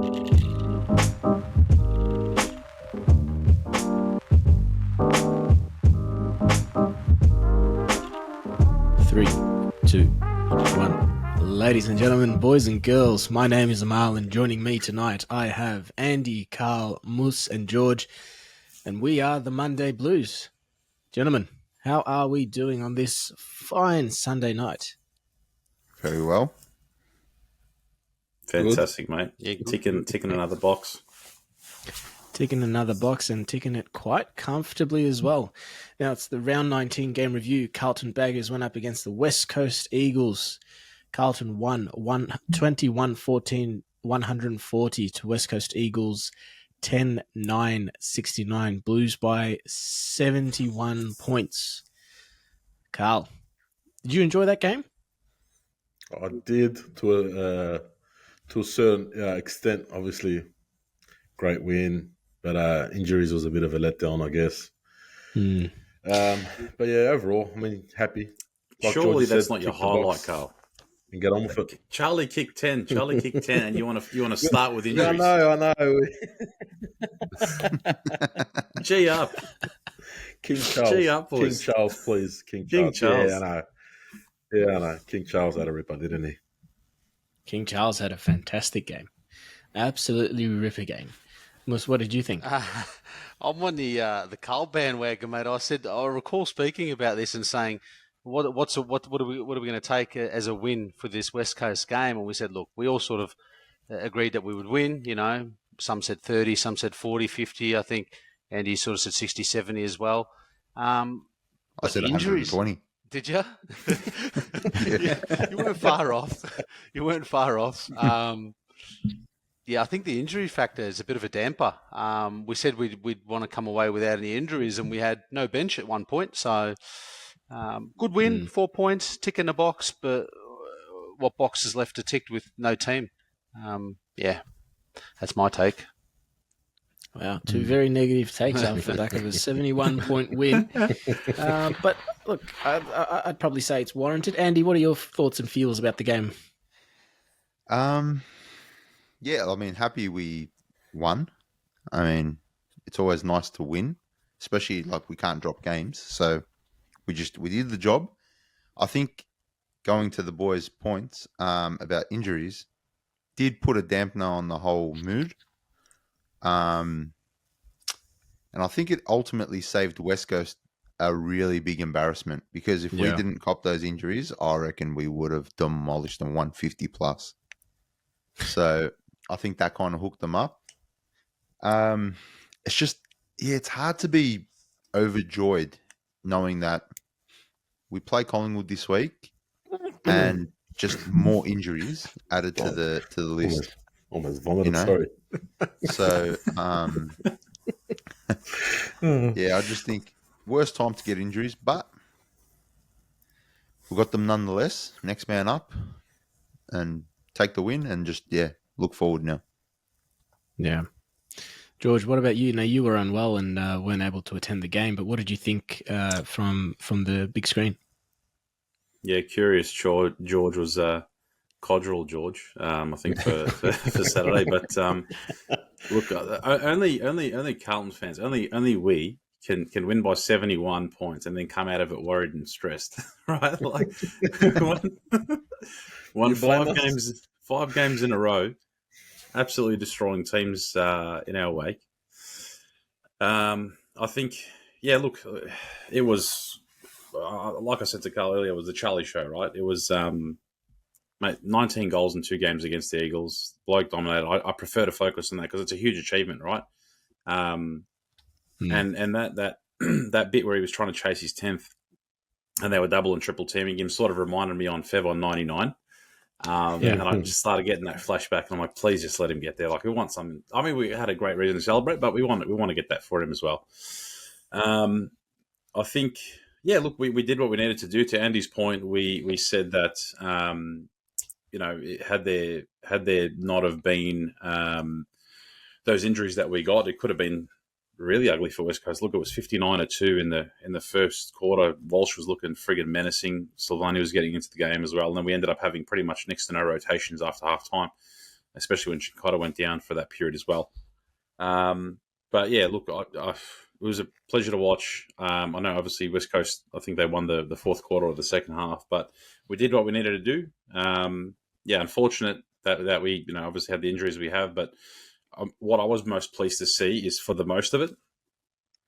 Three, two, one. Ladies and gentlemen, boys and girls, my name is Amal, and joining me tonight I have Andy, Carl, Moose, and George, and we are the Monday Blues. Gentlemen, how are we doing on this fine Sunday night? Very well. Fantastic, mate. Yeah, ticking another box. Ticking another box and ticking it quite comfortably as well. Now it's the round 19 game review. Carlton Baggers went up against the West Coast Eagles. Carlton won 21-14, 140 to West Coast Eagles 10-9-69. Blues by 71 points. Carl, did you enjoy that game? I did to a certain extent. Obviously, great win, but injuries was a bit of a letdown, I guess. But yeah, overall, I mean, happy. Like surely George that's said, not your highlight, Carl. And get on with it. Charlie kicked 10, and you want to start with injuries. I know. G up, King Charles. G up, boys. King Charles, please. King Charles. Yeah, I know. King Charles had a ripper, didn't he? King Charles had a fantastic game. Absolutely ripper game. Mus, what did you think? I'm on the Carl bandwagon, mate. I recall speaking about this and saying, what are we going to take as a win for this West Coast game? And we said, look, we all sort of agreed that we would win. You know, some said 30, some said 40, 50. I think Andy sort of said 60, 70 as well. I said 120. Did you? Yeah, you weren't far off. Yeah, I think the injury factor is a bit of a damper. We said we'd want to come away without any injuries, and we had no bench at one point. So, good win, 4 points, tick in the box. But what box is left to tick with no team? Yeah, that's my take. Wow, two very negative takes off the back of a 71-point win. But look, I'd probably say it's warranted. Andy, what are your thoughts and feels about the game? Yeah, I mean, happy we won. I mean, it's always nice to win, especially like we can't drop games. So we did the job. I think going to the boys' points about injuries did put a dampener on the whole mood. And I think it ultimately saved West Coast a really big embarrassment because if we didn't cop those injuries, I reckon we would have demolished them 150 plus. So I think that kind of hooked them up. It's just, it's hard to be overjoyed knowing that we play Collingwood this week and just more injuries added to the list. Almost vomited, sorry. So, yeah, I just think worst time to get injuries, but we got them nonetheless. Next man up and take the win and just, look forward now. Yeah. George, what about you? Now, you were unwell and weren't able to attend the game, but what did you think from the big screen? Yeah, curious. George was Codral George, I think, for Saturday. But look, only Carlton fans, only we can win by 71 points and then come out of it worried and stressed, right? Like won 5 games in a row, absolutely destroying teams in our wake. I think, look, it was like I said to Carl earlier, it was the Charlie show, right? It was. Mate, 19 goals in 2 games against the Eagles. Bloke dominated. I prefer to focus on that because it's a huge achievement, right? And that that bit where he was trying to chase his 10th and they were double and triple teaming him sort of reminded me on Fev on 99. And I just started getting that flashback and I'm like, please just let him get there. Like we want some. I mean, we had a great reason to celebrate, but we want to get that for him as well. I think, look, we did what we needed to do. To Andy's point, we said that had there not have been those injuries that we got, it could have been really ugly for West Coast. Look, it was 59-2 in the first quarter. Walsh was looking friggin' menacing. Silvani was getting into the game as well. And then we ended up having pretty much next to no rotations after half time. especially when Chicotta went down for that period as well. But yeah, look, it was a pleasure to watch. I know, obviously, West Coast, I think they won the fourth quarter or the second half, but we did what we needed to do. Yeah, unfortunate that we, obviously had the injuries we have, but what I was most pleased to see is, for the most of it,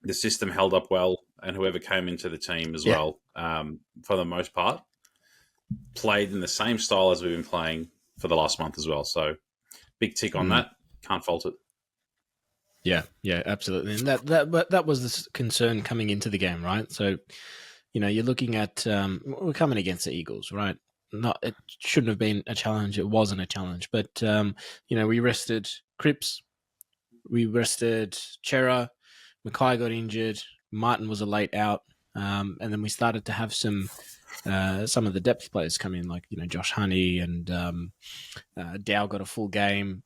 the system held up well, and whoever came into the team as well, for the most part, played in the same style as we've been playing for the last month as well. So big tick on that. Can't fault it. Yeah, absolutely. And that was the concern coming into the game, right? So, you're looking at we're coming against the Eagles, right? It shouldn't have been a challenge. It wasn't a challenge, but we rested Cripps, we rested Chera, Mackay got injured, Martin was a late out, and then we started to have some of the depth players come in, like Josh Honey and Dow got a full game.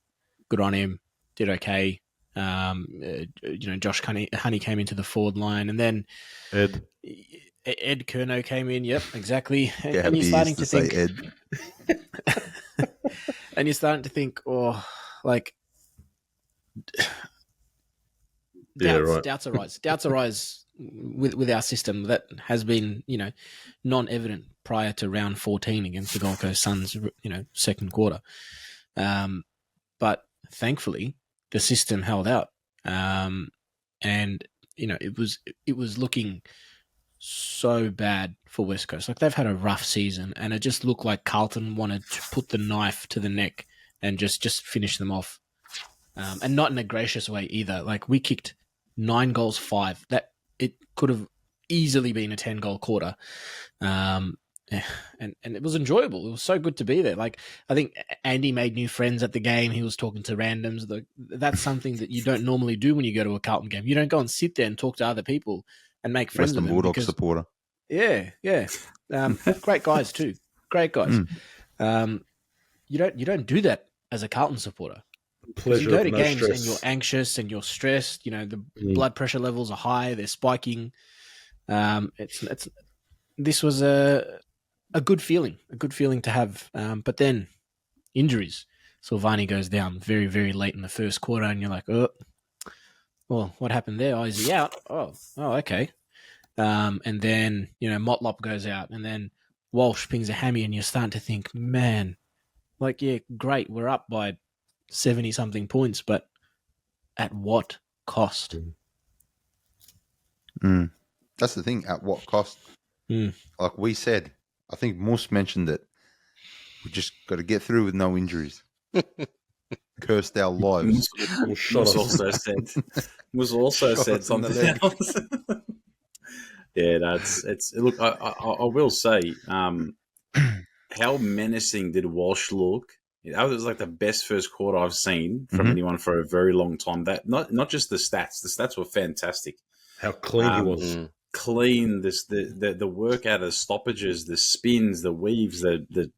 Good on him. Did okay. Josh Honey came into the forward line, and then Ed Curnow came in. Yep, exactly. And you're starting to think, Ed. and you're starting to think, doubts arise. Doubts arise with our system that has been, non-evident prior to round 14 against the Gold Coast Suns, second quarter. But thankfully, the system held out, and it was looking so bad for West Coast. Like, they've had a rough season, and it just looked like Carlton wanted to put the knife to the neck and just finish them off, and not in a gracious way either. Like, we kicked 9 goals, 5. That it could have easily been a 10-goal quarter. And it was enjoyable. It was so good to be there. Like, I think Andy made new friends at the game. He was talking to randoms. That's something that you don't normally do when you go to a Carlton game. You don't go and sit there and talk to other people and make friends Western with them. Bulldogs supporter. Yeah. Great guys too. Great guys. You don't do that as a Carlton supporter. Pleasure. You go to no games stress. and you're anxious and you're stressed. The blood pressure levels are high. They're spiking. This was a good feeling to have. But then injuries. Silvani goes down very, very late in the first quarter, and you're like, oh, well, what happened there? Oh, is he out? Oh, okay. And then, Motlop goes out, and then Walsh pings a hammy, and you're starting to think, man, like, yeah, great, we're up by 70-something points, but at what cost? That's the thing, at what cost? Like we said, I think Moose mentioned it. We just got to get through with no injuries. Cursed our lives. Moose also said something else. Yeah, look. I will say, how menacing did Walsh look? That was like the best first quarter I've seen from anyone for a very long time. That not just the stats. The stats were fantastic. How clean he was. Clean. The work out of the stoppages, the spins, the weaves, the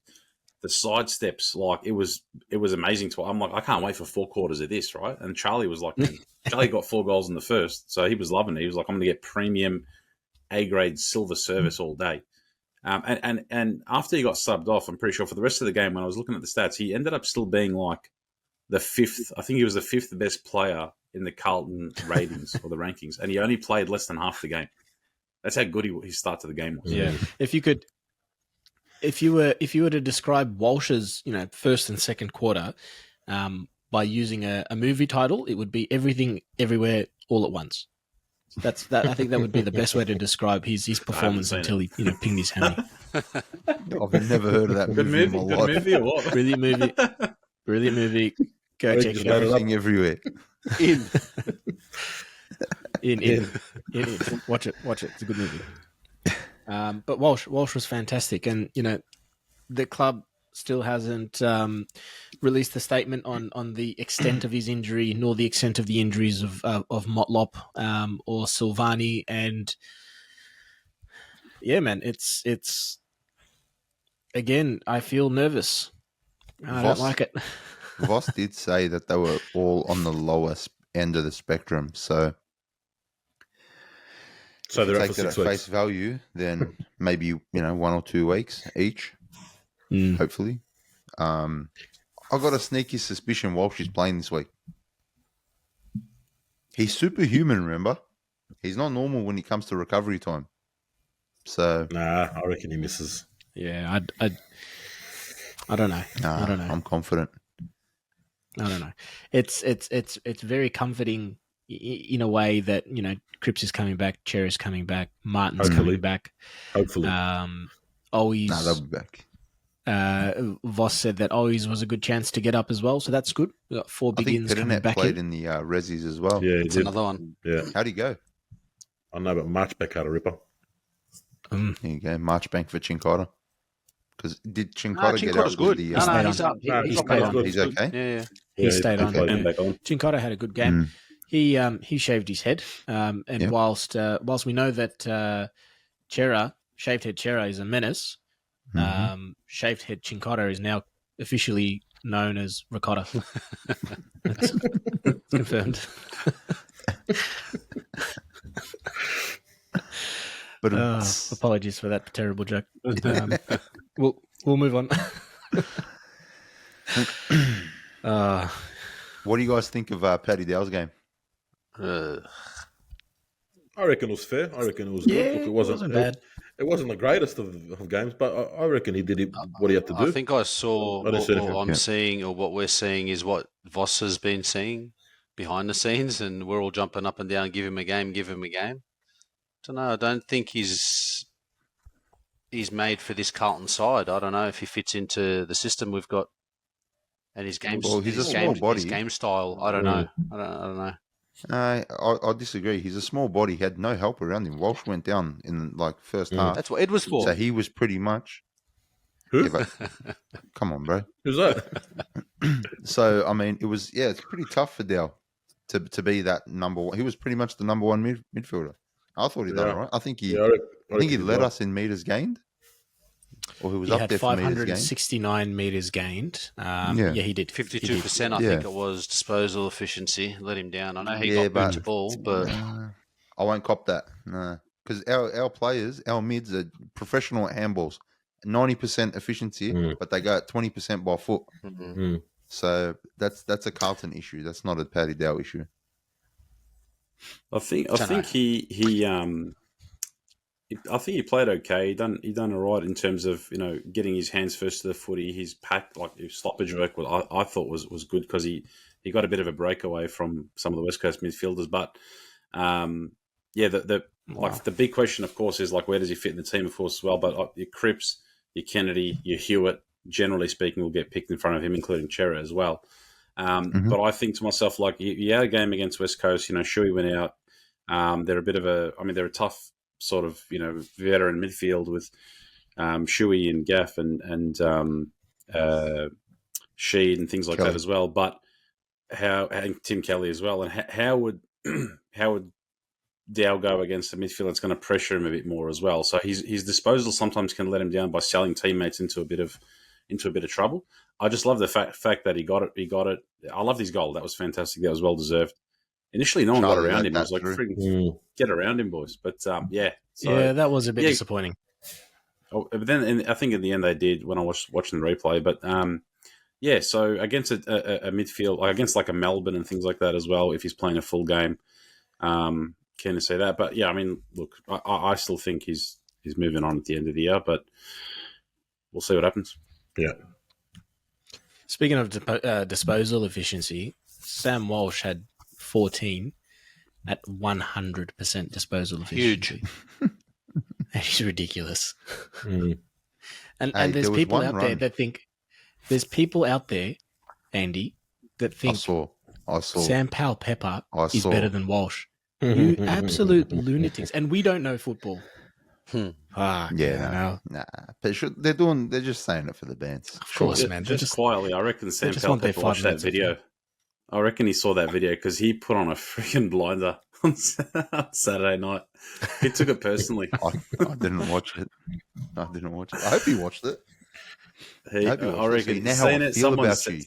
side steps. Like, it was amazing. I'm like, I can't wait for 4 quarters of this, right? And Charlie was like, Charlie got 4 goals in the first, so he was loving it. He was like, I'm going to get premium A-grade silver service all day. And after he got subbed off, I'm pretty sure for the rest of the game, when I was looking at the stats, he ended up still being like the 5th. I think he was the 5th best player in the Carlton ratings or the rankings, and he only played less than half the game. That's how good his start to the game was. Yeah. If you were to describe Walsh's, first and second quarter, by using a movie title, it would be Everything Everywhere All at Once. I think that would be the best way to describe his performance until he pinged his hammy. I've never heard of that movie in my life. Good movie or what? Brilliant movie. Go check it out. Everything Everywhere. In. Watch it. It's a good movie. But Walsh was fantastic, and the club still hasn't released a statement on the extent of his injury, nor the extent of the injuries of Motlop or Silvani. And yeah, man, it's again, I feel nervous. I don't like it. Voss did say that they were all on the lowest end of the spectrum, so they're take up for that at 6 weeks. face value, then maybe 1 or 2 weeks each, hopefully. I got a sneaky suspicion Walsh is playing this week. He's superhuman, remember? He's not normal when it comes to recovery time. So Nah, I reckon he misses. Yeah, I don't know. nah, I don't know. I'm confident. I don't know. It's very comforting in a way that Cripps is coming back, Cher is coming back, Martin's Hopefully. coming back. Hopefully. Always. Nah, they'll be back. Voss said that always was a good chance to get up as well, so that's good. We got 4 I think begins coming Pettinet back played in. in the Resis as well. Yeah, he It's did. another one. Yeah. How'd he go? I know, but Marchbank had a ripper. There you go. Marchbank for Chinkota. Because did Chinkota get Chincotta's out good. with the... No, stayed he's on. up. No, He's he's stayed on. good. He's okay? Yeah. He stayed on. And Yeah. back on. Chinkota had a good game. He shaved his head, and Yeah. whilst we know that Chera, shaved head Chera is a menace, shaved head Chinkota is now officially known as Ricotta. It's confirmed. But Apologies for that terrible joke. We'll move on. what do you guys think of Paddy Dow's game? Uh, I reckon it was fair. I reckon it was Yeah, good. Look, it wasn't bad. It wasn't the greatest of games, but I reckon he did what he had to do. I think I saw, I didn't see anything. or I'm Yeah. seeing, or what we're seeing is what Voss has been seeing behind the scenes, and we're all jumping up and down, give him a game, give him a game. Don't know. I don't think he's made for this Carlton side. I don't know if he fits into the system we've got and his game. Well, he's a his small game, body. His game style. I don't know. I don't know. I disagree. He's a small body. He had no help around him. Walsh went down in first half. That's what Ed was for. So he was pretty much... Who? Yeah, but, come on, bro. Who's that? So, I mean, it's pretty tough for Dow to be that number one. He was pretty much the number one midfielder. I thought he done Yeah. all right. I think he Yeah, I think he reckon led was. us in meters gained. Or he was He up had there for meters gained. 569 meters gained. Yeah. He did. 52%, I Yeah. think it was, disposal efficiency. Let him down. I know he Yeah, got but- the ball, but I won't cop that. No. Because our players, our mids are professional at handballs. 90% efficiency, but they go at 20% by foot. So that's a Carlton issue. That's not a Paddy Dow issue. I think he played okay. He done all right in terms of getting his hands first to the footy. His pack, like his stoppage work, I thought was good because he got a bit of a breakaway from some of the West Coast midfielders. But the big question, of course, is like where does he fit in the team, of course, as well. But your Cripps, your Kennedy, your Hewitt, generally speaking, will get picked in front of him, including Chera as well. But I think to myself, like, you had a game against West Coast, Shuey went out. They're they're a tough sort of, veteran midfield with Shuey and Gaff and Sheed and things like Kelly. that as well. But and Tim Kelly as well. And how would Dow go against a midfield that's going to pressure him a bit more as well? So his disposal sometimes can let him down by selling teammates into a bit of trouble. I just love the fact that he got it. I love his goal. That was fantastic. That was well deserved. Initially, no one got Charlie around let him. I that was like, through. "Friggin' get around him, boys." But yeah, that was a bit disappointing. But then I think in the end they did when I was watching the replay. But so against a midfield, against like a Melbourne and things like that as well, if he's playing a full game, can you say that? But yeah, I mean, look, I still think he's moving on at the end of the year, but we'll see what happens. Yeah. Speaking of disposal efficiency, Sam Walsh had 14 at 100% disposal efficiency. huge. He's ridiculous. Hey, And there's there was people one out there run. that think, there's people out there, Andy, that I think saw. Sam Powell Pepper I is saw. better than Walsh. You absolute lunatics. And we don't know football. Yeah, no. nah. They're just saying it for the bands. Of course, man. They're Just quietly, I reckon Sam just want their Pepper watched 5 that minutes of video. I reckon he saw that video because he put on a freaking blinder on Saturday night. He took it personally. I didn't watch it. I hope he watched it. I hope he watched it. reckon See, now he's how I seen it. feel Someone about said, you.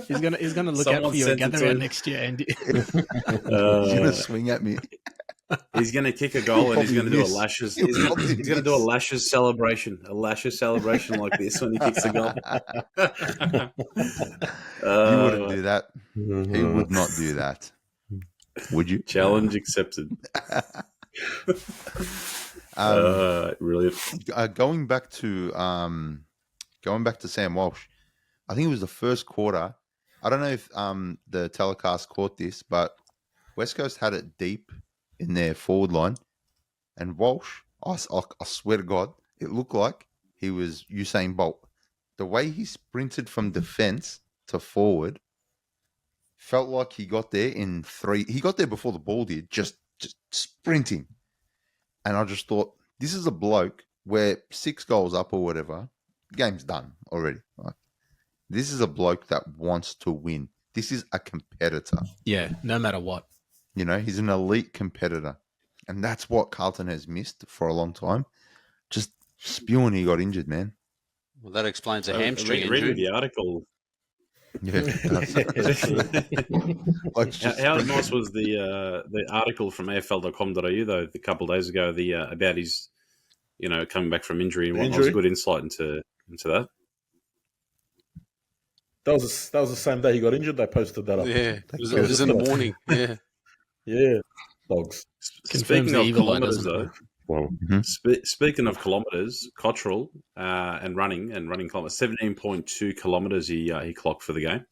He's gonna look out Someone for you sent and it gather to around him. next year, Andy. He's gonna swing at me. He's going to kick a goal and he's going to do a miss. lashes. He'll He's going probably to do a miss. lashes celebration like this when he kicks a goal. You wouldn't do that. He would not do that. Would you? Challenge accepted. Brilliant. Going back to Sam Walsh, I think it was the first quarter. I don't know if the telecast caught this, but West Coast had it deep in their forward line, and Walsh, I swear to God, it looked like he was Usain Bolt. The way he sprinted from defense to forward felt like he got there in 3. He got there before the ball did, just sprinting. And I just thought, this is a bloke where 6 goals up or whatever, game's done already. Like, this is a bloke that wants to win. This is a competitor. Yeah, no matter what. You know, he's an elite competitor. And that's what Carlton has missed for a long time. Just spewing he got injured, man. Well, that explains a hamstring Reading injury. the article. Yeah. How nice was the article from AFL.com.au though a couple of days ago about his coming back from injury and what was a good insight into that. That was the same day he got injured. They posted that up. Yeah, it was in the morning. Yeah, yeah, dogs. Speaking of kilometres, though. Well, Speaking of kilometres, Cottrell and running kilometres, 17.2 kilometres he clocked for the game.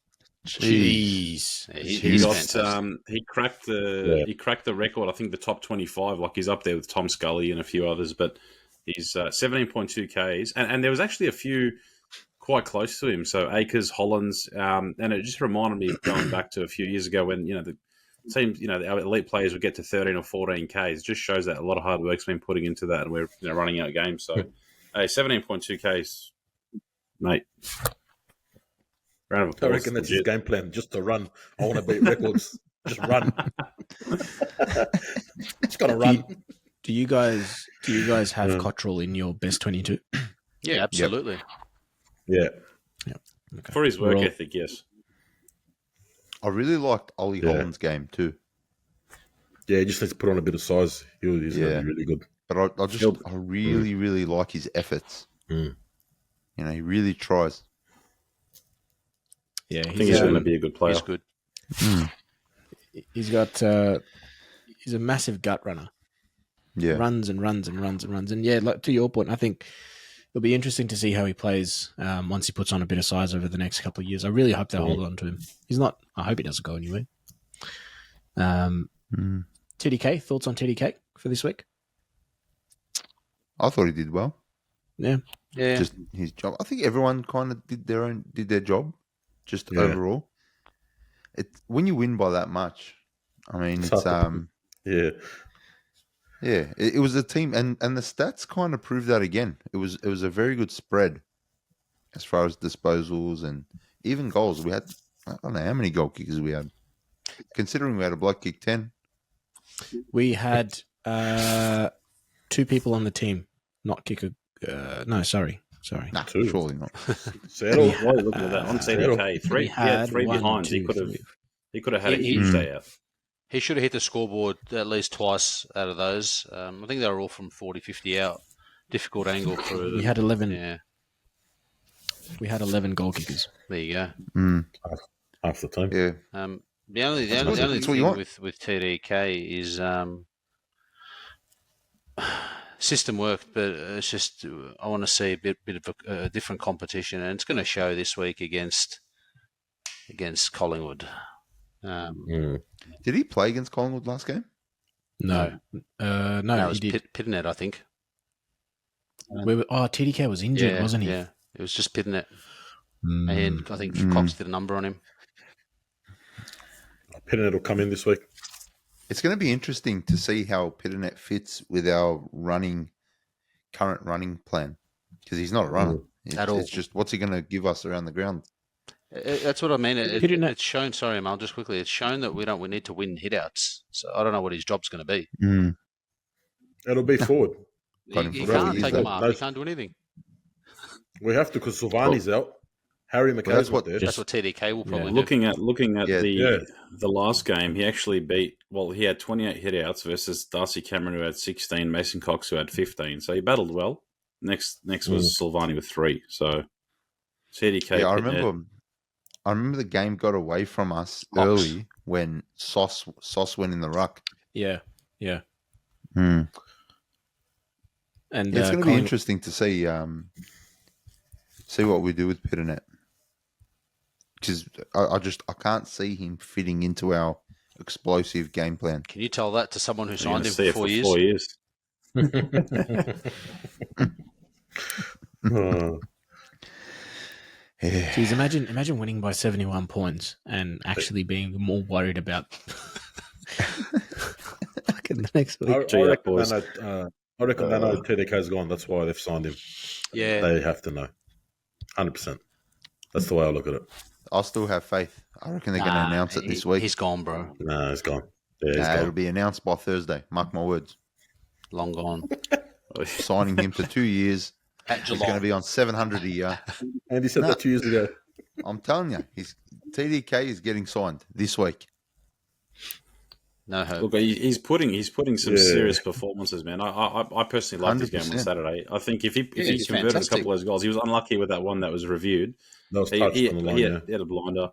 Jeez. He's fantastic. He cracked the record. I think the top 25. Like he's up there with Tom Scully and a few others, but he's 17.2 Ks, and there was actually a few quite close to him. So Akers, Hollands, and it just reminded me of going back to a few years ago when the teams, our elite players would get to 13 or 14 Ks. It just shows that a lot of hard work's been putting into that, and we're running out of games. So, 17.2 Ks, mate. Round of applause. I reckon that's his game plan, just to run. I want to beat records. Just run. Just got to run. Do you guys have Cottrell in your best 22? Yeah, absolutely. Yeah. Okay. For his work ethic, yes. I really liked Ollie Holland's game too. Yeah, he just needs to put on a bit of size. He's going to be really good. But I really like his efforts. Mm. He really tries. Yeah, I think he's going to be a good player. He's good. He's got he's a massive gut runner. Yeah. Runs and runs and runs and runs. And yeah, like to your point, I think it'll be interesting to see how he plays once he puts on a bit of size over the next couple of years. I really hope they hold on to him. I hope he doesn't go anywhere. TDK, thoughts on TDK for this week? I thought he did well. Yeah. Yeah. Just his job. I think everyone kind of did their job. Just overall. When you win by that much, I mean, it's yeah. Yeah, it was a team, and the stats kind of proved that again. It was a very good spread as far as disposals and even goals. We had, I don't know how many goal kickers we had. Considering we had a bloke kick 10. We had 2 people on the team not kick a... no, sorry. Nah, 2. surely not. Settle. Why are you looking at that? On TDK, he had 3 behinds. He could have had a huge day out. He should have hit the scoreboard at least twice out of those. I think they were all from 40, 50 out. Difficult angle for We had 11. Yeah, We had 11 goal kickers. there you go. Half the time. Yeah. The only That's what you thing want. with TDK is system worked, but it's just I want to see a bit of a different competition, and it's going to show this week against Collingwood. Did he play against Collingwood last game? No. No, it he was did. Pitternet, I think. TDK was injured, wasn't he? Yeah, it was just Pitternet. And I think Cox did a number on him. Pitternet will come in this week. It's going to be interesting to see how Pitternet fits with our current running plan, because he's not a runner. At all. It's just, what's he going to give us around the ground? That's what I mean. Pitternet. It's shown. Sorry, Mal, just quickly. It's shown that we need to win hitouts. So I don't know what his job's going to be. It'll be forward. Got him You for can't easy. take him up. No. You can't do anything. We have to because Silvani's out. Harry Well, McKay's that's what what there. That's what TDK will probably do. Looking at Yeah. the last game, he actually beat. Well, he had 28 hitouts versus Darcy Cameron, who had 16, Mason Cox, who had 15. So he battled well. Next was Silvani with 3. So TDK. Yeah, I remember the game got away from us Cox. early when Sauce went in the ruck. Yeah. Mm. And Yeah, it's going to be interesting to see what we do with Pitternet, because I can't see him fitting into our explosive game plan. Can you tell that to someone who You're signed gonna him see for it 4 years? 4 years. Yeah. Jeez, imagine winning by 71 points and actually being more worried about fucking the next week. I reckon boys. they know TDK's gone. That's why they've signed him. Yeah. They have to know. 100%. That's the way I look at it. I still have faith. I reckon they're going to announce it this week. He's gone, bro. No, he's gone. Yeah, he's It'll gone. be announced by Thursday. Mark my words. Long gone. Signing him to 2 years. At He's going to Geelong. be on 700 a year. And he said that 2 years ago. I'm telling you, TDK is getting signed this week. No hope. Look, he's putting some Yeah. serious performances, man. I personally liked his game on 100%. Saturday. I think if he he's converted fantastic. a couple of those goals, he was unlucky with that one that was reviewed. That was He touched on the line, yeah. had a blinder.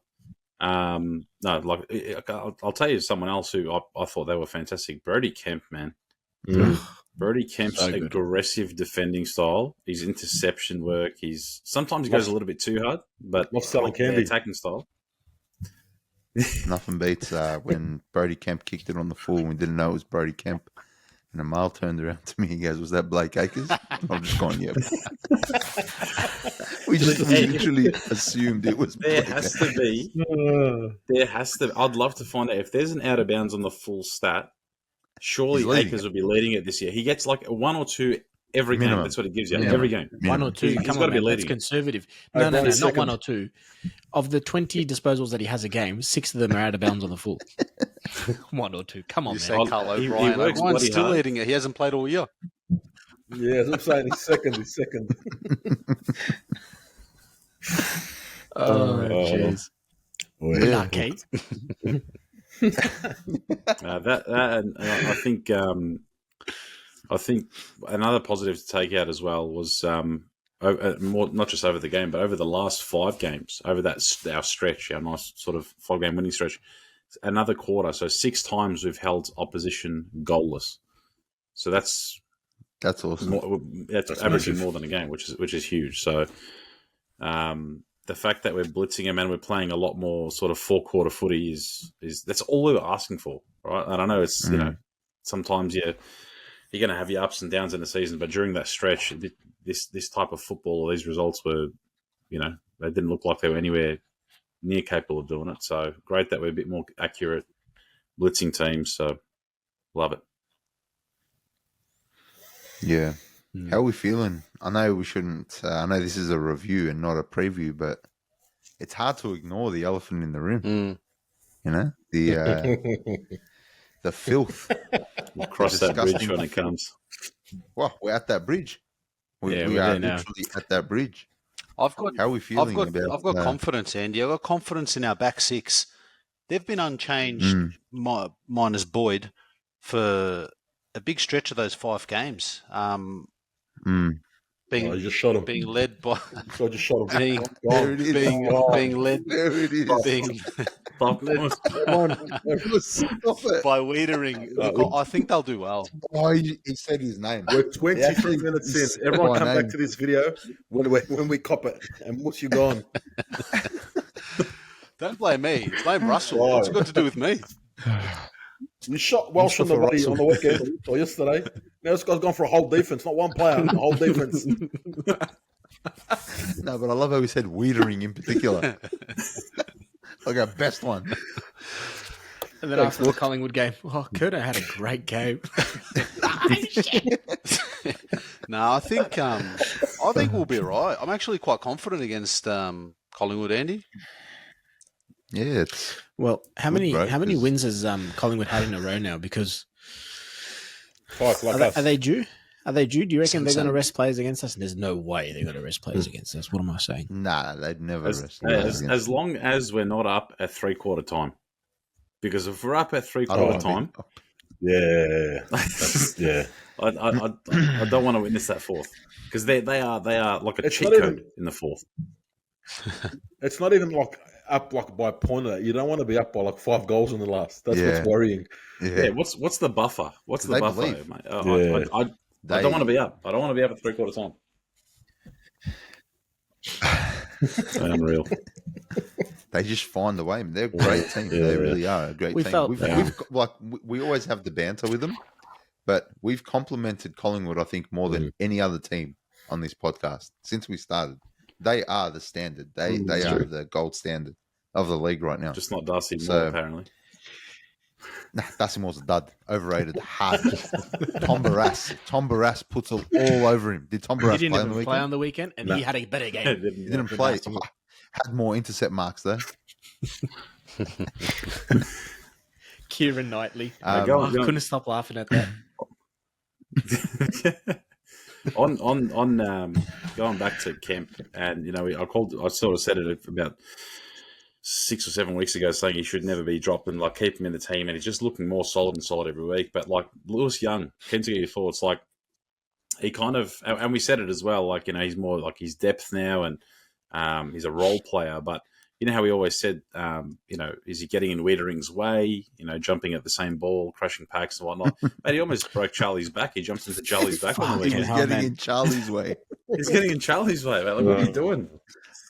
No, like I'll tell you someone else who I thought they were fantastic. Brody Kemp, man. Mm. Brody Kemp's So good. aggressive defending style, his interception work, sometimes he goes a little bit too hard, but What's selling like their candy? attacking style. Nothing beats when Brody Kemp kicked it on the full and we didn't know it was Brody Kemp. And a male turned around to me. He goes, "Was that Blake Acres?" I'm just going, "Yeah." we literally assumed it was. There Blake has Acres. to be. There has to. I'd love to find out if there's an out of bounds on the full stat. Surely He's leading Acres it. would be leading it this year. He gets like 1 or 2 every game. Minimum. That's what it gives you. Minimum. Every game. One or two. He's Come gotta on, be man, that's leading. conservative. Hey, No, Brian, not second. 1 or 2. Of the 20 disposals that he has a game, 6 of them are out of bounds on the full. 1 or 2. Come on, You man. say Carl he O'Brien. works O'Brien's bloody still hard. leading it. He hasn't played all year. Yeah, as I'm saying, he's second. He's second. Oh, jeez. Yeah. Nah, Kate. That and I think another positive to take out as well was more not just over the game, but over the last 5 games, over our stretch, our nice sort of 5-game winning stretch, another quarter. So 6 times we've held opposition goalless. So that's awesome. that's averaging massive. more than a game, which is huge. So the fact that we're blitzing them and we're playing a lot more sort of 4-quarter footy is that's all we were asking for, right? And I know it's sometimes you're going to have your ups and downs in the season, but during that stretch, this type of football, or these results were, they didn't look like they were anywhere near capable of doing it. So great that we're a bit more accurate blitzing teams. So love it. Yeah. How are we feeling? I know we shouldn't. I know this is a review and not a preview, but it's hard to ignore the elephant in the room. Mm. You know, the filth. We'll cross that bridge Disgusting. when it comes. Well, we're at that bridge. We Yeah, are we're there now. literally at that bridge. I've got How are we feeling I've about? got confidence, Andy. I've got confidence in our back 6. They've been unchanged, minus Boyd, for a big stretch of those 5 games. You just shot him. Being led by So I just shot him. being There it is. being led There it is. being Stop. Stop it. by Wiedering. Look, I think they'll do well. Oh, he said his name. We're 23 actually- minutes he's in. Everyone my come name. back to this video when we cop it. And what's you gone? Don't blame me. Blame Russell. What's it got to do with me? You shot Welsh on the Mustafa ruddy on the weekend or yesterday. Now this guy's gone for a whole defense, not one player, a whole defense. No, but I love how he said Wiedering in particular. Like our best one. And then after the Collingwood game, Curnow had a great game. No, I think we'll be all right. I'm actually quite confident against Collingwood, Andy. Yeah, it's Well, how Good, many bro, how many 'cause- wins has Collingwood had in a row now? Because 5 like are us. they due? Are they due? Do you reckon they're going to Insane. rest players against us? There's no way they're going to rest players against us. What am I saying? Nah, they'd never As, rest players against as long as we're not up at 3/4 time. Because if we're up at 3/4 time, Yeah. Yeah. I don't want to witness that fourth. Because they are like a It's cheat not code even- in the fourth. It's not even like up like by a point. You don't want to be up by like 5 goals in the last. That's Yeah. what's worrying. Yeah, what's the buffer? What's the They buffer, believe. mate? Yeah. I don't want to be up. I don't want to be up at 3/4 time. Unreal. They just find a way. They're a great team. Yeah. They really are a great We team. felt- We always have the banter with them, but we've complimented Collingwood, I think, more than any other team on this podcast since we started. They are the standard. They are the gold standard of the league right now. Just not Darcy Moore, So- apparently. Nah, Dusty Moore's a dud. Overrated. Hard. Tom Barras puts all over him. Did Tom He Barras didn't play on even the play weekend? on the weekend, and No. he had a better game. He didn't than play. Dusty Moore. Had more intercept marks though. Kieran Knightley. Go on, I go on. couldn't stop laughing at that. on going back to Kemp, and I sort of said it about 6 or 7 weeks ago, saying he should never be dropped and like keep him in the team, and he's just looking more solid and solid every week. But like Lewis Young, keen to get your thoughts. Like he kind of, and we said it as well. Like he's more like his depth now, and he's a role player, but. You know how we always said, is he getting in Wiedering's way? Jumping at the same ball, crushing packs and whatnot. Mate, he almost broke Charlie's back. He jumped into Charlie's back on the He was weekend. getting in Charlie's way. He's getting in Charlie's way, mate. Like, what are you doing?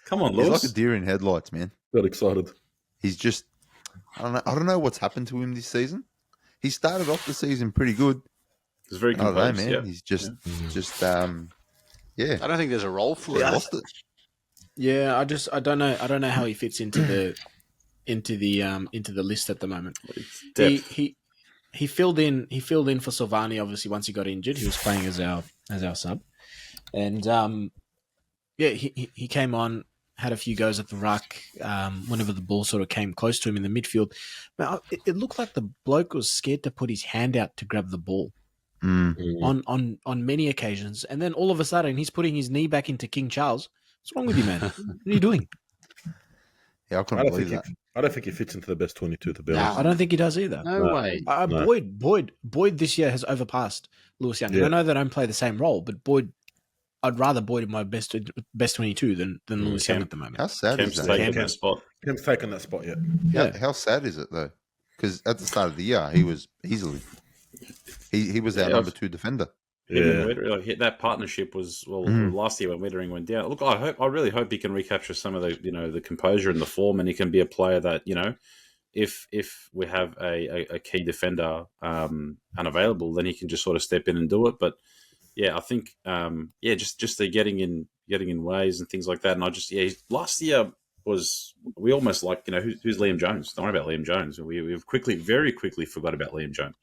Come on, He's Lewis. like a deer in headlights, man. Got excited. He's just I don't know what's happened to him this season. He started off the season pretty good. He's very I don't know, composed, man. yeah. He's just I don't think there's a role for he him. lost it. Yeah, I don't know how he fits into the list at the moment. Depth. He filled in for Silvani obviously once he got injured. He was playing as our sub, and he came on, had a few goes at the ruck whenever the ball sort of came close to him in the midfield. But it looked like the bloke was scared to put his hand out to grab the ball on many occasions, and then all of a sudden he's putting his knee back into King Charles. What's wrong with you, man? What are you doing? Yeah, I I couldn't don't believe think that. I don't think he fits into the best 22, to be No. honest. I don't think he does either. No way. No. Boyd this year has overpassed Lewis Young. Yeah. I know they don't play the same role, but I'd rather Boyd in my best 22 than Lewis Young at the moment. How sad Kemp's is that? taking Kemp. that spot. Kemp's taken that spot yet. Yeah. How sad is it though? Because at the start of the year, he was easily he was our Yeah, number 2 defender. Him and Yeah. Wiedering, like, that partnership was last year when Wiedering went down. Look, I really hope he can recapture some of the the composure and the form, and he can be a player that if we have a key defender unavailable, then he can just sort of step in and do it. But yeah, I think just the getting in ways and things like that. And last year we almost like who's Liam Jones? Don't worry about Liam Jones. We've very quickly forgot about Liam Jones.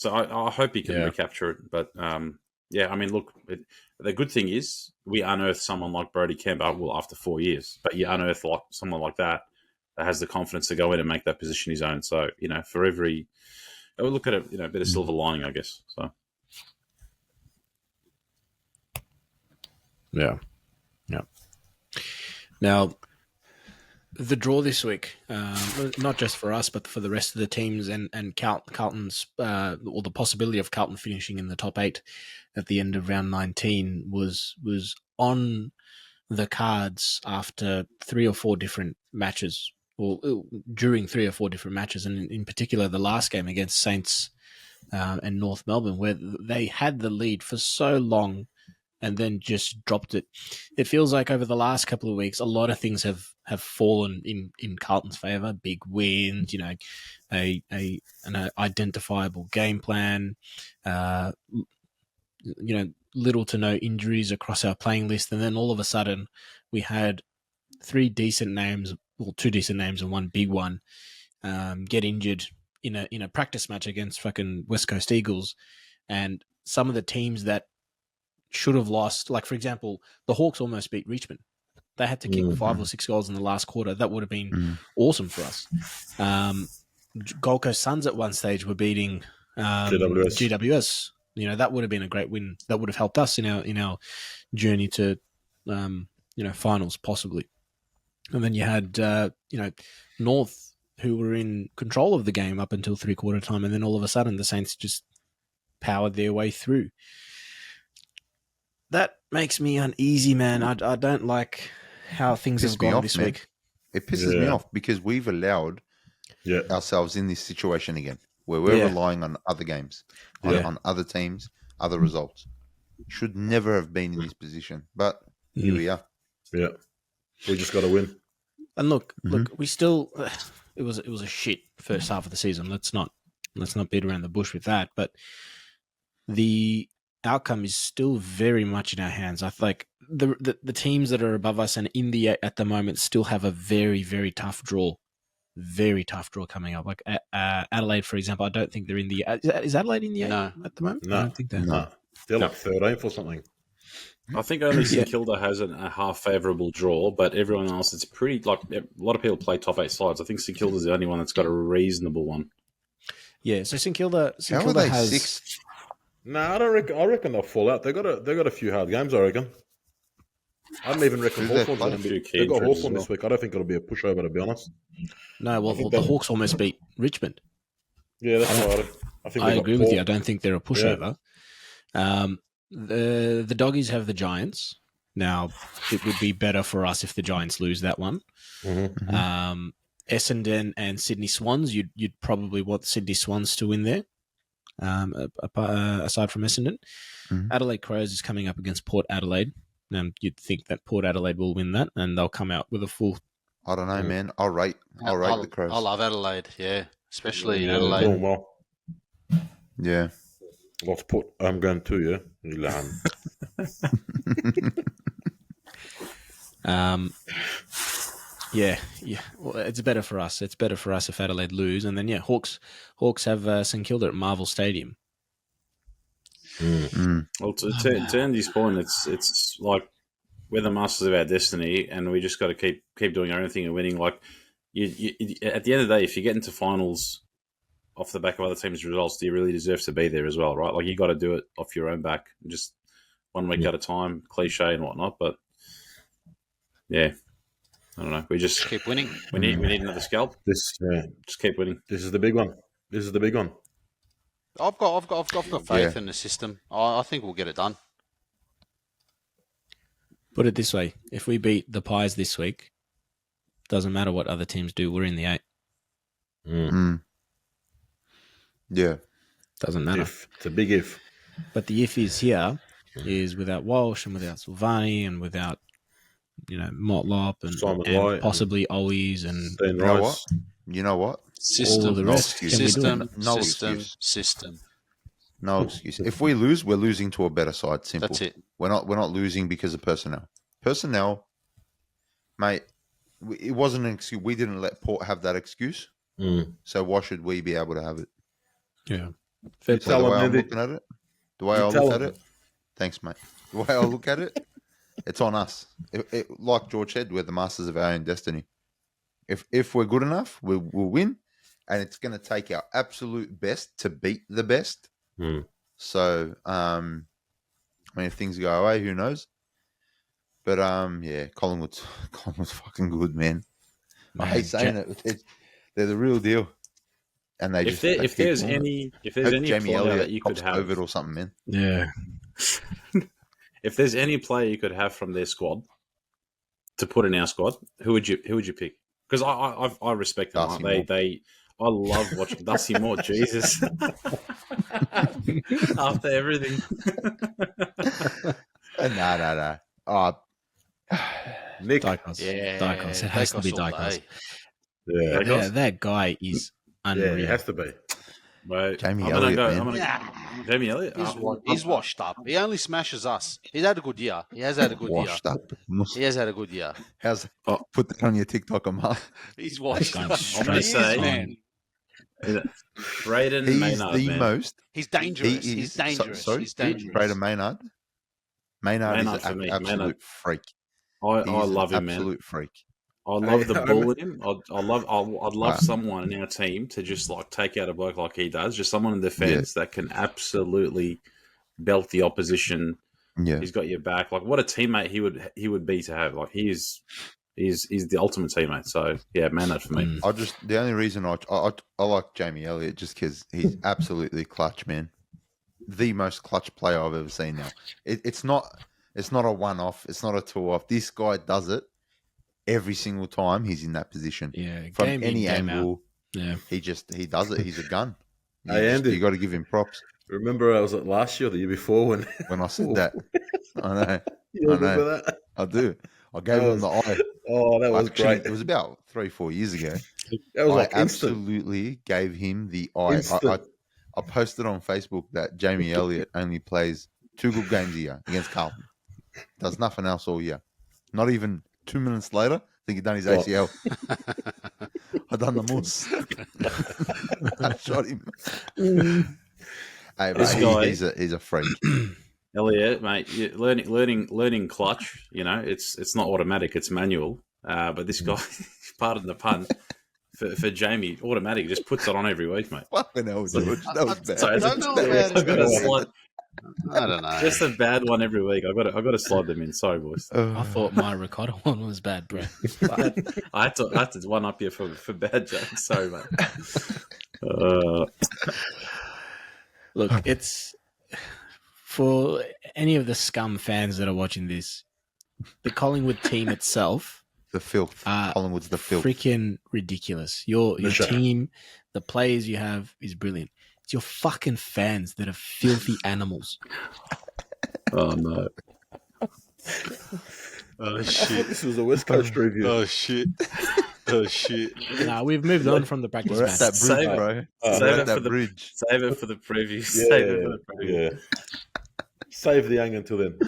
So I hope he can recapture it. But I mean, look, the good thing is we unearthed someone like Brody Kemp after 4 years. But you unearth someone like that has the confidence to go in and make that position his own. So for every we'll look at it, a bit of silver lining, I guess. So Yeah. Now, the draw this week, not just for us, but for the rest of the teams and Carlton's, or the possibility of Carlton finishing in the top 8 at the end of round 19 was on the cards after 3 or 4 different matches, or during 3 or 4 different matches, and in particular the last game against Saints and North Melbourne, where they had the lead for so long and then just dropped it. It feels like over the last couple of weeks, a lot of things have fallen in Carlton's favour. Big wins, an identifiable game plan, little to no injuries across our playing list, and then all of a sudden we had 3 decent names, well, 2 decent names and 1 big one, get injured in a practice match against fucking West Coast Eagles, and some of the teams that should have lost, like for example, the Hawks almost beat Richmond. They had to kick 5 or 6 goals in the last quarter. That would have been awesome for us. Gold Coast Suns at one stage were beating GWS that would have been a great win. That would have helped us in our journey to, finals possibly. And then you had, North, who were in control of the game up until 3/4 time, and then all of a sudden the Saints just powered their way through. That makes me uneasy, man. I don't like how things have gone this week. It pisses me off because we've allowed ourselves in this situation again, where we're relying on other games, on other teams, other results. Should never have been in this position, but here we are. Yeah, we just got to win. And look, we still. It was a shit first half of the season. Let's not beat around the bush with that. But the outcome is still very much in our hands. I think the teams that are above us and in the 8 at the moment still have a very, very tough draw. Very tough draw coming up. Like Adelaide, for example, I don't think they're in the. Is Adelaide in the 8 at the moment? No, I don't think they're. No, they're like 13th or something. I think only St Kilda has a half favourable draw, but everyone else, it's pretty, like, a lot of people play top 8 sides. I think St Kilda's the only one that's got a reasonable one. Yeah, so St Kilda How are they has 6th? No, I don't reckon. I reckon they'll fall out. They got a few hard games. I reckon. I don't even reckon Hawthorn's going to be. They've got Hawthorn this week. I don't think it'll be a pushover, to be honest. No, well, the Hawks almost beat Richmond. Yeah, that's right. I think I agree with you. I don't think they're a pushover. Yeah. The Doggies have the Giants. Now, it would be better for us if the Giants lose that one. Mm-hmm. Essendon and Sydney Swans, you'd probably want the Sydney Swans to win there, aside from Essendon. Mm-hmm. Adelaide Crows is coming up against Port Adelaide. You'd think that Port Adelaide will win that, and they'll come out with a full... I don't know, man. I'll rate the Crows. I love Adelaide, especially Adelaide. Doing well. Yeah. Let's put I'm going to, yeah. Yeah. Well, it's better for us. It's better for us if Adelaide lose, and then Hawks have St Kilda at Marvel Stadium. Well, to Andy's point, it's like we're the masters of our destiny, and we just got to keep doing our own thing and winning. Like you, at the end of the day, if you get into finals off the back of other teams' results, do you really deserve to be there as well, right? Like, you got to do it off your own back, just 1 week at a time, cliche and whatnot. But I don't know. We just keep winning. We need another scalp. Just keep winning. This is the big one. I've got faith in the system. I think we'll get it done. Put it this way: if we beat the Pies this week, doesn't matter what other teams do. We're in the 8. Yeah. Doesn't matter. It's a big if. But the if is here is without Walsh and without Silvani and without, Motlop and possibly Owies and... You know what? System. All of the rest. System. No excuse. If we lose, we're losing to a better side. Simple. That's it. We're not losing because of personnel. Personnel, mate, it wasn't an excuse. We didn't let Port have that excuse. So why should we be able to have it? Yeah. So the way I'm looking at it, thanks, mate. The way I look at it, it's on us. Like George said, we're the masters of our own destiny. If we're good enough, we'll win, and it's going to take our absolute best to beat the best. So, if things go away, who knows? But Collingwood's fucking good, man. I hate saying it. They're the real deal. And they if there's any Jamie player Elliott that you could have COVID or something, man. Yeah. If there's any player you could have from their squad to put in our squad, who would you pick? Because I respect them. I love watching Dusty Moore. Jesus, after everything. No. Nick. Dicos. Yeah. Dicos. It has to be Dicos. Yeah, that guy is unreal. Yeah, it has to be. Right. Jamie Elliott, Jamie Elliott. He's washed up. He only smashes us. He's had a good year. He has had a good washed year. up. He has had a good year. Put that on your TikTok, Amar. He's washed up. I'm going to say, man. Braden Maynard, the man. most. He's dangerous. He's dangerous. Sorry, he's dangerous. Braden Maynard. Maynard is an absolute freak. I love him, man. Absolute freak. I love the ball in him. I'd love someone in our team to just like take out a bloke like he does. Just someone in defence that can absolutely belt the opposition. Yeah. He's got your back. Like what a teammate he would be to have. Like he's the ultimate teammate. So yeah, man, that for me. The only reason I like Jamie Elliott just because he's absolutely clutch, man. The most clutch player I've ever seen. Now it's not a one-off. It's not a two-off. This guy does it every single time he's in that position. Yeah, From game in, any game angle. out. Yeah, He does it. He's a gun. Andy. You got to give him props. Remember, I was at last year, or the year before, when I said that. I know. You remember that? I do. I gave him the eye. Oh, that was Actually, great. It was about 3-4 years ago. That was I like instant. absolutely gave him the eye. Instant. I posted on Facebook that Jamie Elliott only plays 2 good games a year against Carlton. Does nothing else all year. Not even 2 minutes later, I think he'd done his ACL. I done the moose. I shot him. Hey, This mate, guy- he's a freak. Elliot, mate, learning clutch. You know, it's not automatic; it's manual. But this guy, pardon the pun, for Jamie, automatic just puts it on every week, mate. Fucking hell, George. That was bad. Sorry, don't know I've about got it. a slide, I don't know. just a bad one every week. I've got to slide them in. Sorry, boys. I thought my ricotta one was bad, bro. I had to one up you for bad jokes. Sorry, mate. Look, it's for any of the scum fans that are watching this. The Collingwood team itself, the filth. Collingwood's the filth. freaking ridiculous. Your Sure. team, the players you have is brilliant. It's your fucking fans that are filthy animals. Oh no. Oh I shit! thought this was a West Coast review. Oh shit! Oh shit! Nah, we've moved on from the practice We're at match. that bridge, Save it. bro. Save We're it at that for the- bridge. Save it for the preview. Yeah, Save it for the preview. yeah. Save the anger until then.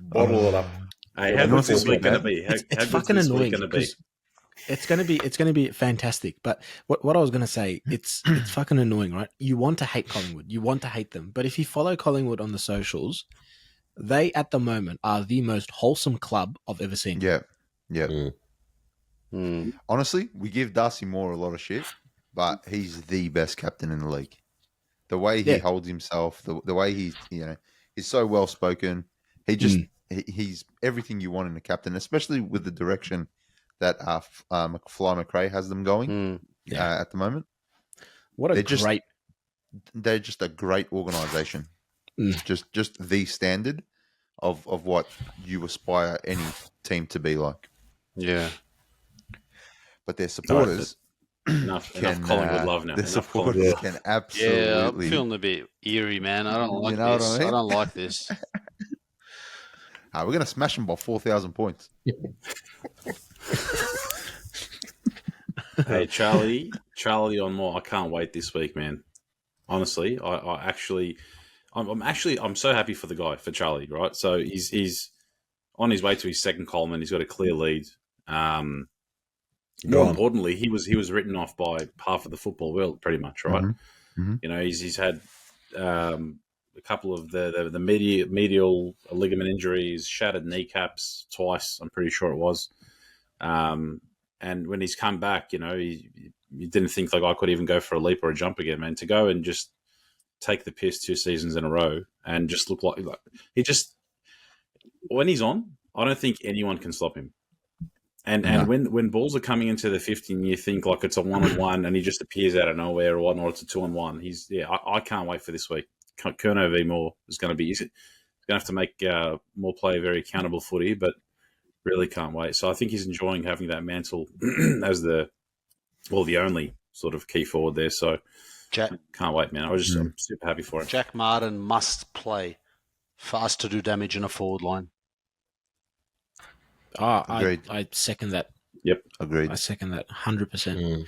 Bottle it up. Hey, Yeah, how but good's this not week going to bad. be? How It's good's fucking this annoying week going to be? because it's gonna be fantastic. But what I was gonna say, it's fucking annoying, right? You want to hate Collingwood, you want to hate them, but if you follow Collingwood on the socials, they at the moment are the most wholesome club I've ever seen. Yeah. Mm. Honestly, we give Darcy Moore a lot of shit, but he's the best captain in the league. The way he Yeah. holds himself, the way he's so well spoken. He just he's everything you want in a captain, especially with the direction that McFly McRae has them going Mm. at the moment. What a They're great They're just a great organization. Just the standard of what you aspire any team to be like. Yeah. But their supporters Enough Collingwood love now. Their Enough Collingwood. supporters can absolutely. Yeah, I'm feeling a bit eerie, man. I don't like You know what this. I mean? I don't like this. We're going to smash them by 4,000 points. Hey, Charlie on more. I can't wait this week, man. Honestly, I'm so happy for the guy, for Charlie, right? So he's on his way to his second Coleman. He's got a clear lead. More importantly, he was written off by half of the football world, pretty much, right? Mm-hmm. You know, he's had a couple of the medial ligament injuries, shattered kneecaps twice. I'm pretty sure it was. And when he's come back, you know, you didn't think like I could even go for a leap or a jump again, man. To go and just take the piss 2 seasons in a row and just look like he just when he's on, I don't think anyone can stop him. And when balls are coming into the 50 and you think like it's a 1-on-1 and he just appears out of nowhere or whatnot, it's a 2-on-1. I can't wait for this week. Curnow v Moore is going to be. He's going to have to make Moore play very accountable footy, but really can't wait. So I think he's enjoying having that mantle as the only sort of key forward there. So can't wait, man. I'm super happy for him. Jack Martin must play for us to do damage in a forward line. Agreed. I second that. Yep, agreed. I second that 100%.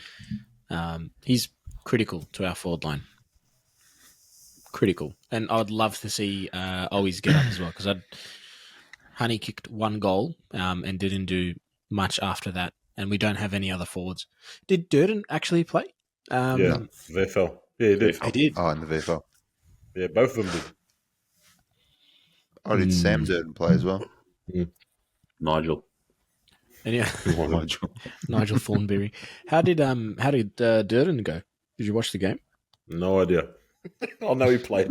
He's critical to our forward line. Critical, and I'd love to see Owies get up as well because Honey kicked 1 goal and didn't do much after that, and we don't have any other forwards. Did Durden actually play? Yeah, VFL. Yeah, he did. He did. Oh, in the VFL. Yeah, both of them did. Oh, did Sam Durden play as well? Nigel. And yeah, Nigel. Nigel Thornberry. How did Durden go? Did you watch the game? No idea. I know he played.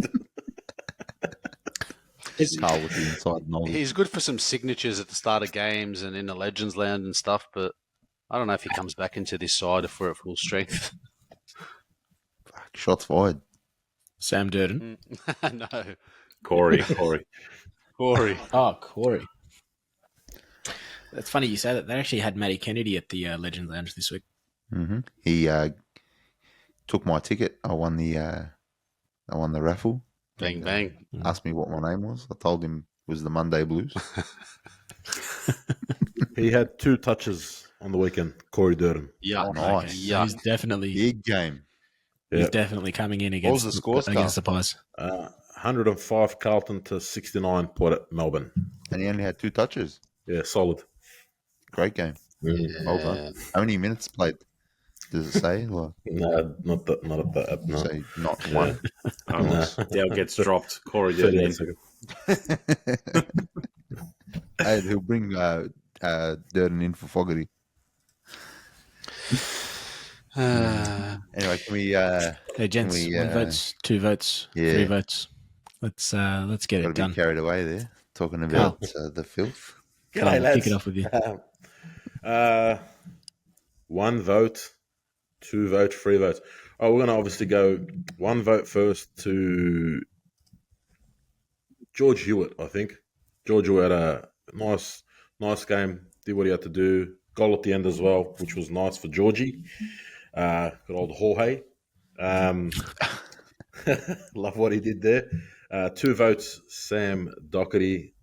Carl with the inside knowledge. He's good for some signatures at the start of games and in the Legends Lounge and stuff, but I don't know if he comes back into this side if we're at full strength. Fuck, shots fired. Sam Durden. No. Corey. Corey. Oh, Corey. That's funny you say that. They actually had Matty Kennedy at the Legends Lounge this week. Mm-hmm. He took my ticket. I won the raffle. Bang, bang. Asked me what my name was. I told him it was the Monday Blues. He had 2 touches on the weekend, Corey Durden. Yeah. Oh, nice. So he's definitely Big game. he's definitely coming in What was against the scores, against the Pies. 105 Carlton to 69 Port Melbourne. And he only had 2 touches. Yeah, solid. Great game. Well done. How many minutes played? Does it say? Or No, not at that app. No. say not one? Dale gets dropped. Corey did 38 it. seconds. Hey, he'll bring Durden in for Fogarty. Anyway, can we? Hey gents, Can we, 1 votes, 2 votes, yeah. 3 votes. Let's get Got it a done. bit carried away there, talking about the filth. Come on, we'll kick it off with you. 1 vote, 2 votes, 3 votes. Oh, we're going to obviously go 1 vote first to George Hewitt, I think. George Hewitt had a nice game, did what he had to do. Goal at the end as well, which was nice for Georgie. Good old Jorge. Love what he did there. 2 votes, Sam Doherty.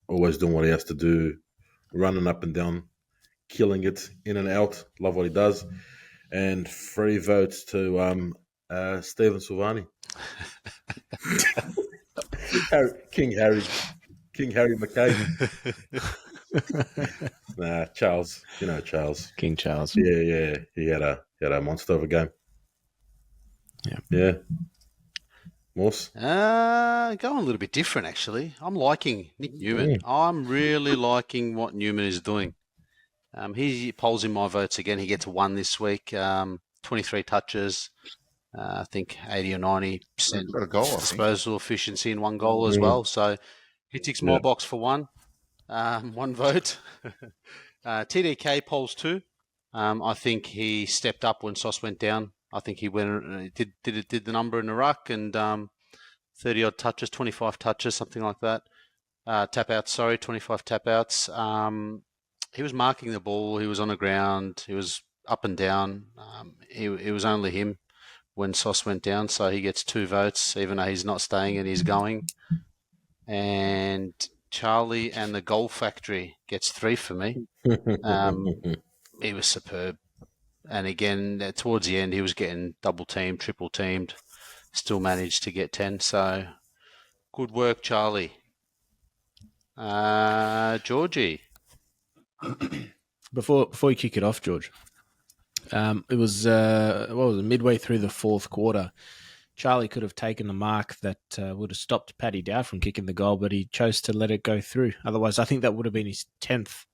Always doing what he has to do, running up and down, killing it in and out. Love what he does. And 3 votes to Stephen Silvani. King Harry McCabe. Nah, Charles. You know Charles. King Charles. Yeah. He had a monster of a game. Yeah. Morse? Going a little bit different, actually. I'm liking Nick Newman. I'm really liking what Newman is doing. He polls in my votes again. He gets 1 this week. 23 touches. I think 80 or 90% Got a goal, I think. disposal efficiency and 1 goal as well. So he ticks my box for 1. 1 vote. TDK polls 2. I think he stepped up when Sauce went down. I think he went did the number in the ruck and 30 odd touches, 25 touches, something like that. 25 tap outs. He was marking the ball. He was on the ground. He was up and down. It was only him when Sauce went down, so he gets 2 votes, even though he's not staying and he's going. And Charlie and the Goal Factory gets 3 for me. He was superb. And again, towards the end, he was getting double teamed, triple teamed, still managed to get 10. So good work, Charlie. Georgie. Before you kick it off, George, it was midway through the 4th quarter. Charlie could have taken the mark that would have stopped Paddy Dow from kicking the goal, but he chose to let it go through. Otherwise, I think that would have been his 10th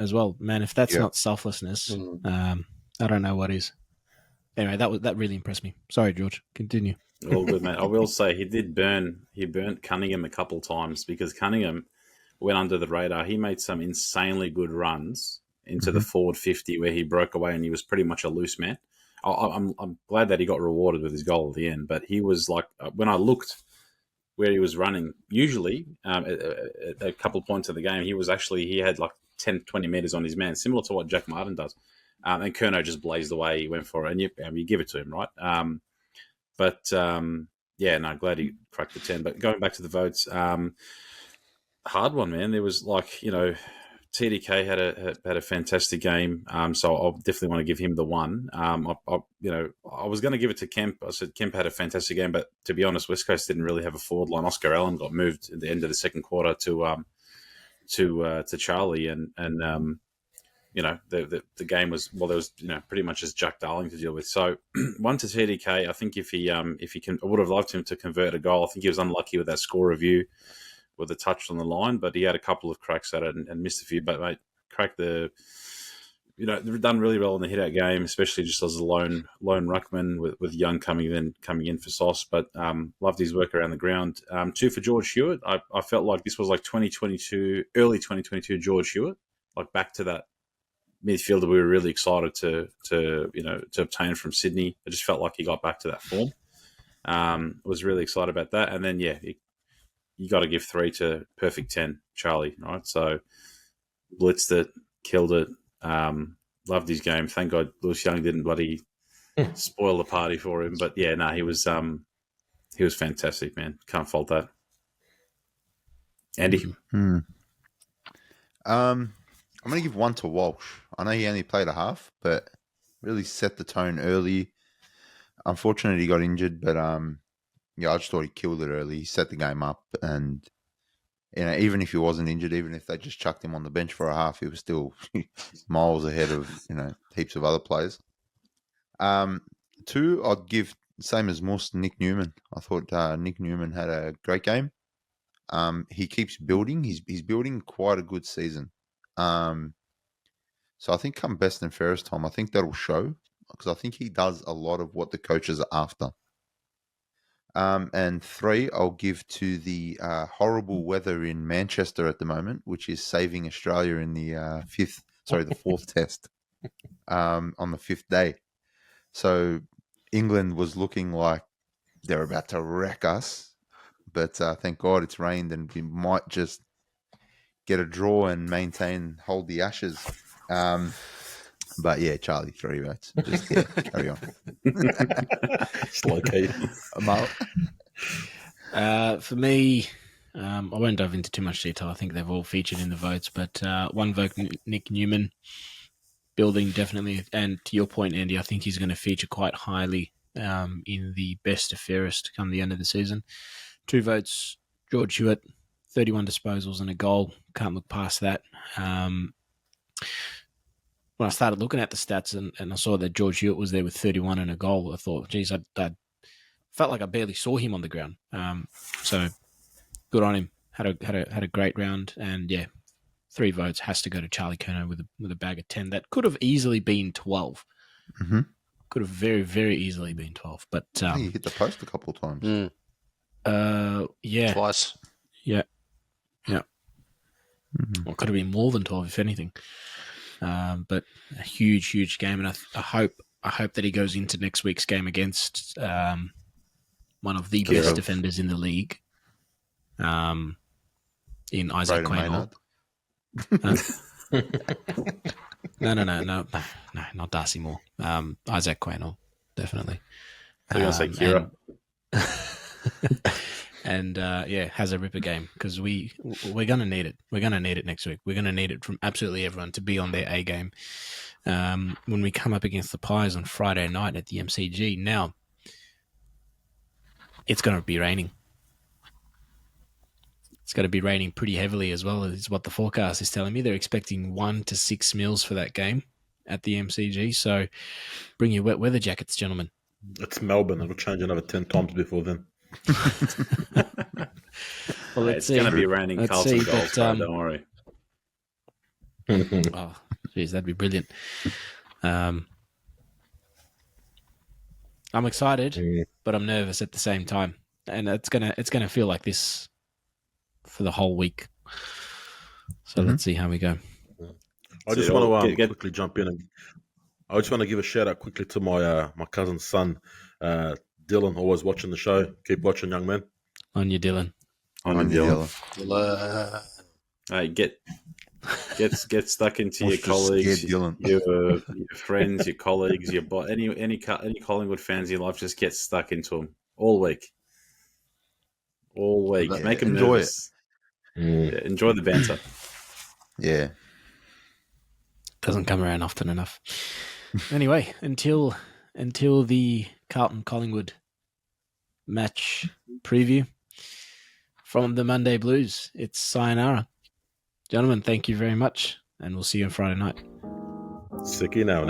as well. Man, if that's not selflessness, I don't know what is. Anyway, that really impressed me. Sorry, George. Continue. All good, mate. I will say he burnt Cunningham a couple times because Cunningham went under the radar. He made some insanely good runs into the forward 50 where he broke away and he was pretty much a loose man. I'm glad that he got rewarded with his goal at the end, but he was like, when I looked where he was running, usually at a couple of points of the game, he had like 10, 20 metres on his man, similar to what Jack Martin does. And Curnow just blazed away. He went for it, and you give it to him, right? Glad he cracked the 10. But going back to the votes, hard one, man. There was TDK had a fantastic game, so I'll definitely want to give him the 1. I was going to give it to Kemp. I said Kemp had a fantastic game, but to be honest, West Coast didn't really have a forward line. Oscar Allen got moved at the end of the 2nd quarter to Charlie, and the game was there was pretty much just Jack Darling to deal with. So 1 to TDK. I think if he can, I would have loved him to convert a goal. I think he was unlucky with that score review with a touch on the line, but he had a couple of cracks at it and missed a few. But mate, crack the they've done really well in the hit-out game, especially just as a lone ruckman with Young coming in for Sauce. But loved his work around the ground. 2 for George Hewitt. I felt like this was like 2022, early 2022 George Hewitt, like back to that midfielder we were really excited to obtain from Sydney. I just felt like he got back to that form. Was really excited about that. And then you got to give 3 to perfect 10, Charlie. Right, so blitzed it, killed it. Loved his game. Thank God Lewis Young didn't bloody spoil the party for him. But yeah, no, he was fantastic, man. Can't fault that. Andy? I'm going to give 1 to Walsh. I know he only played a half, but really set the tone early. Unfortunately, he got injured, but I just thought he killed it early. He set the game up, and even if he wasn't injured, even if they just chucked him on the bench for a half, he was still miles ahead of heaps of other players. 2, I'd give same as Moose, Nick Newman. I thought Nick Newman had a great game. He keeps building. He's building quite a good season. So I think come best and fairest time, I think that'll show, because I think he does a lot of what the coaches are after. And 3, I'll give to the horrible weather in Manchester at the moment, which is saving Australia in the the 4th test on the 5th day. So England was looking like they're about to wreck us, but thank God it's rained and we might just get a draw and hold the Ashes. But yeah, Charlie, 3 votes. Just carry on. Slow key. For me, I won't dive into too much detail. I think they've all featured in the votes, but 1 vote, Nick Newman. Building, definitely. And to your point, Andy, I think he's going to feature quite highly in the best to fairest come the end of the season. 2 votes, George Hewitt, 31 disposals and a goal. Can't look past that. When I started looking at the stats and I saw that George Hewitt was there with 31 and a goal, I thought, geez, I felt like I barely saw him on the ground. So good on him. Had a great round, and 3 votes has to go to Charlie Curnow with a bag of 10. That could have easily been 12. Mm-hmm. Could have very, very easily been 12. But I think he hit the post a couple of times. Twice. Yeah. Mm-hmm. Well, it could have been more than 12, if anything. But a huge, huge game, and I hope that he goes into next week's game against one of the best defenders in the league, in Isaac Quaynor. No, not Darcy Moore. Isaac Quaynor, definitely. I was going to say Kira. And has a ripper game, because we're going to need it. We're going to need it next week. We're going to need it from absolutely everyone to be on their A game when we come up against the Pies on Friday night at the MCG. Now, it's going to be raining. It's going to be raining pretty heavily as well, is what the forecast is telling me. They're expecting 1 to 6 mils for that game at the MCG. So bring your wet weather jackets, gentlemen. It's Melbourne. It'll change another 10 times before then. Well, it's going to be raining Carlton goals, don't worry. Oh, geez, that'd be brilliant. I'm excited, but I'm nervous at the same time, and it's gonna feel like this for the whole week. So let's see how we go. I just want to quickly jump in, and I just want to give a shout out quickly to my my cousin's son, Dylan. Always watching the show. Keep watching, young man. On you, Dylan. On you, Dylan. Hey, get stuck into your colleagues, your friends, your colleagues, any Collingwood fans in your life. Just get stuck into them all week. Make them enjoy nervous. Yeah, enjoy the banter. Yeah. Doesn't come around often enough. Anyway, until the Carlton Collingwood match preview from the Monday Blues, it's sayonara. Gentlemen, thank you very much, and we'll see you on Friday night. Sicky now.